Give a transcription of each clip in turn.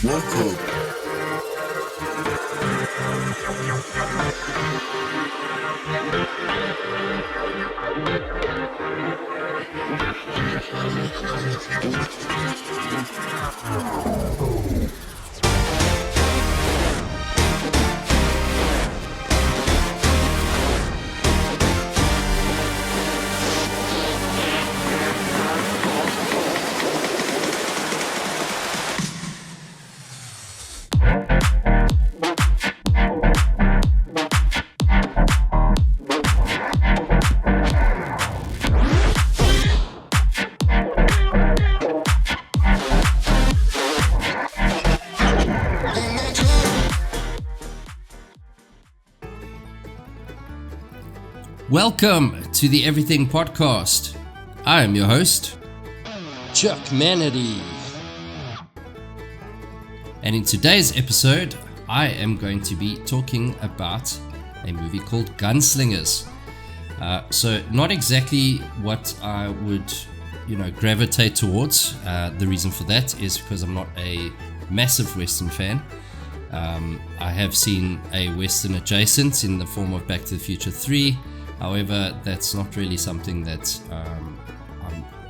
Welcome. Welcome to the Everything Podcast. I am your host, Chuck Manity. And in today's episode, I am going to be talking about a movie called Gunslingers. So not exactly what I would, gravitate towards. The reason for that is because I'm not a massive Western fan. I have seen a Western adjacent in the form of Back to the Future 3. However, that's not really something that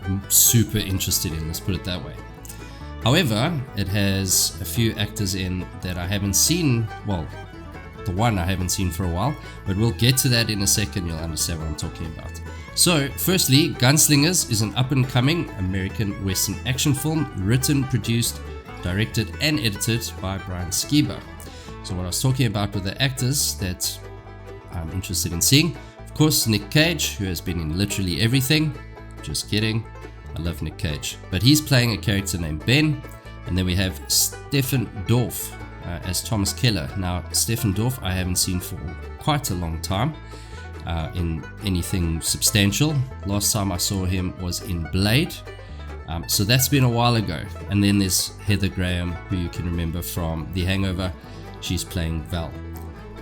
I'm super interested in, let's put it that way. However, it has a few actors in that I haven't seen, well, the one I haven't seen for a while, but we'll get to that in a second, you'll understand what I'm talking about. So, firstly, Gunslingers is an up-and-coming American Western action film written, produced, directed, and edited by Brian Skiba. So what I was talking about with the actors that I'm interested in seeing, of course, Nick Cage, who has been in literally everything. Just kidding. I love Nick Cage. But he's playing a character named Ben. And then we have Stephen Dorff as Thomas Keller. Now, Stephen Dorff I haven't seen for quite a long time in anything substantial. Last time I saw him was in Blade. So that's been a while ago. And then there's Heather Graham, who you can remember from The Hangover. She's playing Val.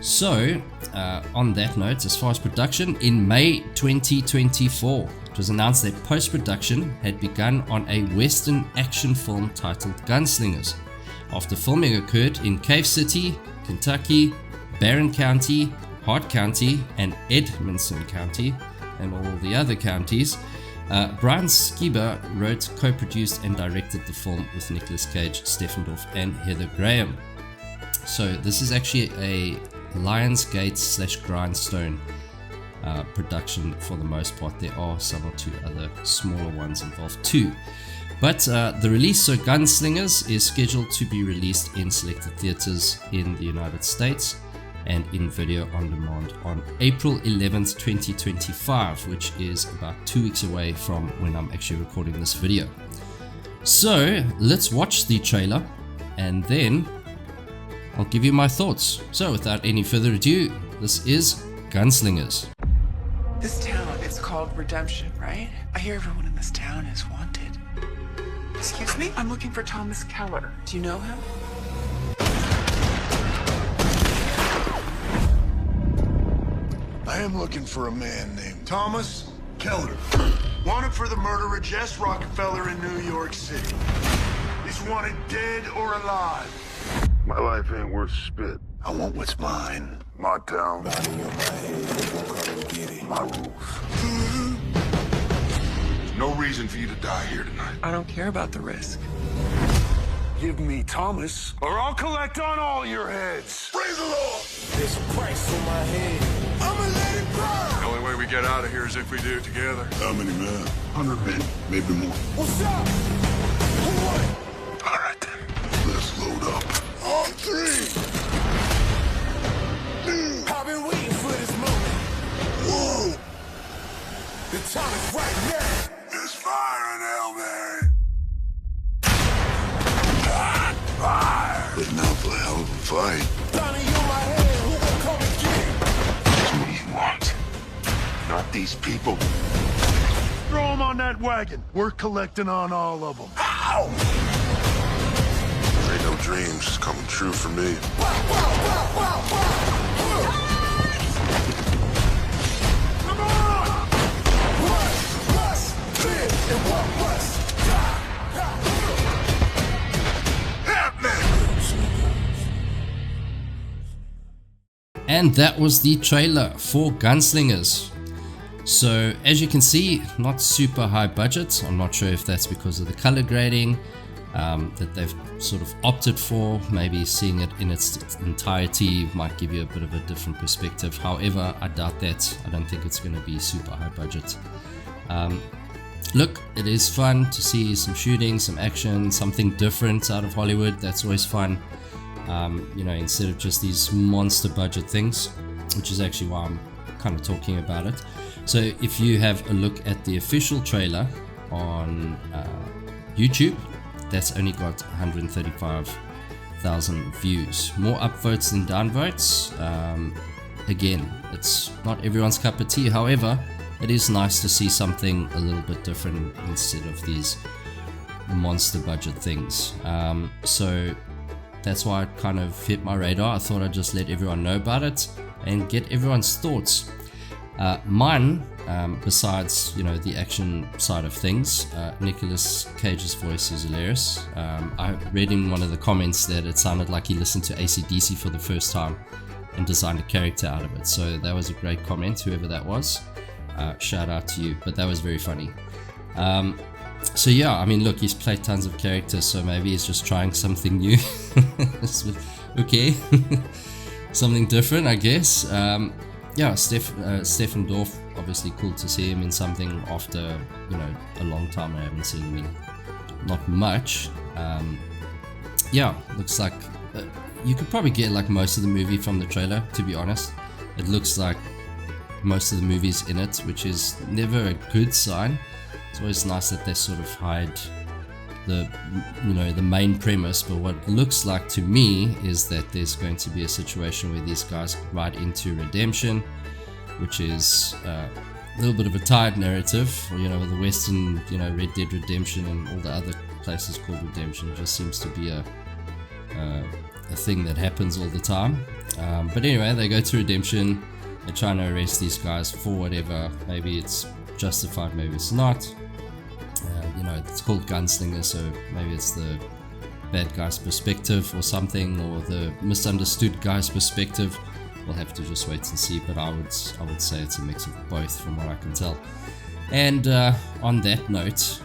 So, on that note, as far as production, in May 2024, it was announced that post-production had begun on a Western action film titled Gunslingers, after filming occurred in Cave City, Kentucky, Barron County, Hart County, and Edmonson County, and all the other counties. Brian Skiba wrote, co-produced, and directed the film with Nicolas Cage, Stephen Dorff, and Heather Graham. So, this is actually a Lionsgate / Grindstone production for the most part. There are some or two other smaller ones involved too. But the release, so Gunslingers, is scheduled to be released in selected theaters in the United States and in video on demand on April 11th, 2025, which is about 2 weeks away from when I'm actually recording this video. So let's watch the trailer and then I'll give you my thoughts. So without any further ado, this is Gunslingers. This town, it's called Redemption, right? I hear everyone in this town is wanted. Excuse me? I'm looking for Thomas Keller. Do you know him? I am looking for a man named Thomas Keller. Wanted for the murder of Jess Rockefeller in New York City. He's wanted dead or alive. My life ain't worth spit. I want what's mine. My town. My rules. There's no reason for you to die here tonight. I don't care about the risk. Give me Thomas, or I'll collect on all your heads. Praise the Lord. There's a price on my head. I'ma let it burn. The only way we get out of here is if we do it together. How many men? 100 men, maybe more. What's up? Who All right then. Let's load up. On three. I've been waiting for this moment. Whoa. The time is right now. There's fire in hell, Mary. Fire. Putting out for a hell of a fight. Donnie, you're my head. Who gon' come and get it? That's what you want. Not these people. Throw them on that wagon. We're collecting on all of them. Ow! There ain't no dreams coming true for me. Wow, wow, wow, wow, wow. Come on! Rush, live, and walk, rush. Happening! And that was the trailer for Gunslingers. So as you can see, not super high budget. I'm not sure if that's because of the color grading that they've sort of opted for. Maybe seeing it in its entirety might give you a bit of a different perspective. However, I doubt that. I don't think it's going to be super high budget. Look, it is fun to see some shooting, some action, something different out of Hollywood. That's always fun. You know, instead of just these monster budget things, which is actually why I'm kind of talking about it. So if you have a look at the official trailer on YouTube, that's only got 135,000 views. More upvotes than downvotes. Again, it's not everyone's cup of tea. However, it is nice to see something a little bit different instead of these monster budget things. So that's why it kind of hit my radar. I thought I'd just let everyone know about it and get everyone's thoughts. Mine, besides, you know, the action side of things, Nicolas Cage's voice is hilarious. I read in one of the comments that it sounded like he listened to AC/DC for the first time and designed a character out of it. So that was a great comment, whoever that was. Shout out to you, but that was very funny. So yeah, I mean, look, he's played tons of characters, so maybe he's just trying something new. Okay, something different, I guess. Yeah, Stefan Dorff, obviously cool to see him in something after, you know, a long time. I haven't seen him in not much. Yeah, looks like you could probably get like most of the movie from the trailer, to be honest. It looks like most of the movie's in it, which is never a good sign. It's always nice that they sort of hide the, you know, the main premise, but what it looks like to me is that there's going to be a situation where these guys ride into redemption, which is a little bit of a tired narrative. You know, the Western, you know, Red Dead Redemption and all the other places called redemption just seems to be a thing that happens all the time. But anyway, they go to redemption. They're trying to arrest these guys for whatever. Maybe it's justified, maybe it's not. You know, it's called Gunslingers, so maybe it's the bad guy's perspective or something, or the misunderstood guy's perspective. We'll have to just wait and see, but I would say it's a mix of both from what I can tell. And on that note,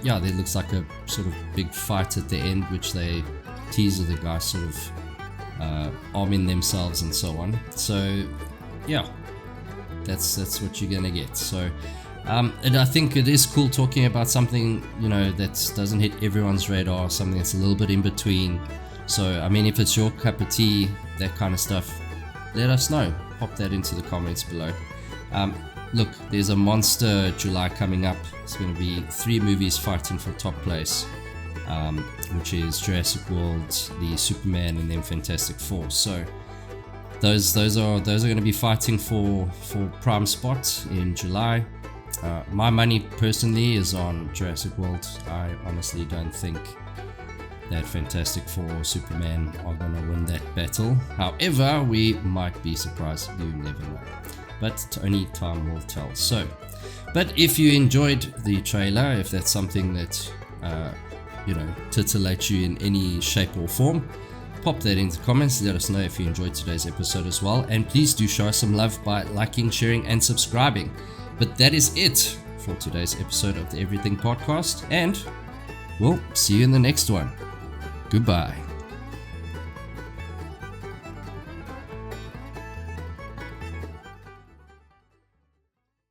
yeah, there looks like a sort of big fight at the end, which they tease of the guys sort of arming themselves and so on. So yeah, that's what you're gonna get. So and I think it is cool talking about something, you know, that doesn't hit everyone's radar, something that's a little bit in between. So I mean, if it's your cup of tea, that kind of stuff, let us know. Pop that into the comments below. Look, there's a monster July coming up. It's going to be 3 movies fighting for top place, which is Jurassic World, the Superman, and then Fantastic Four. So those are going to be fighting for prime spot in July. My money personally is on Jurassic World. I honestly don't think that Fantastic Four or Superman are going to win that battle. However, we might be surprised. You never know. But only time will tell. So, but if you enjoyed the trailer, if that's something that you know, titillates you in any shape or form, pop that into the comments. Let us know if you enjoyed today's episode as well, and please do show us some love by liking, sharing, and subscribing. But that is it for today's episode of the Everything Podcast, and we'll see you in the next one. Goodbye.